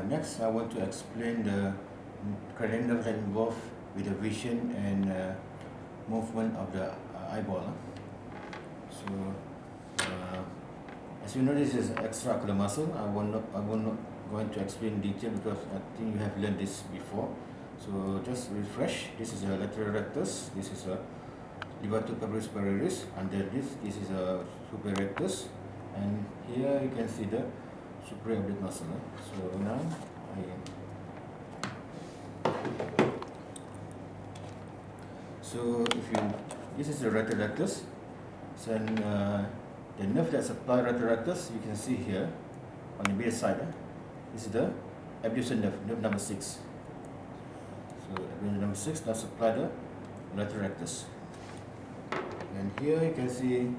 Next, I want to explain the cranial nerve that involved with the vision and movement of the eyeball. So, as you know, this is extraocular muscle. I will not going to explain in detail because I think you have learned this before. So just refresh. This is a lateral rectus. This is a levator superior. Under this is a superior rectus, and here you can see the superior oblique muscle. So now this is the lateral rectus. So the nerve that supplies lateral rectus, you can see here on the base side. This is the abductor nerve number 6. So abductor number 6 now supply the lateral rectus. And here you can see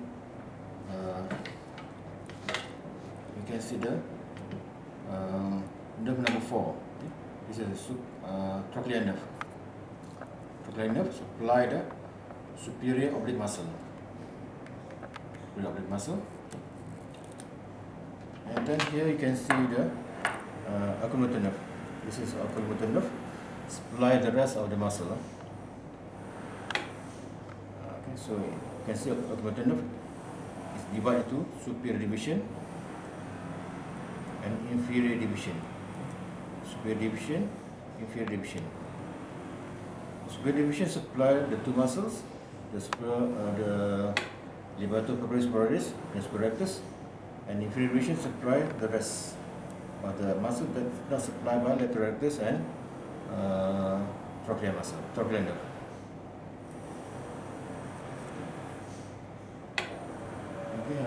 the nerve number 4. This is a trochlear nerve. Trochlear nerve supply the superior oblique muscle. Oblique muscle. And then here you can see the oculomotor nerve. This is oculomotor nerve. Supply the rest of the muscle. Okay, so you can see oculomotor nerve is divided into superior division and inferior division. Superior division, inferior division. Superior division supply the two muscles, the levator superior rectus, and inferior division supply the rest of the muscle that is not supplied by lateral rectus and trochlear muscle, trochlear nerve. Okay,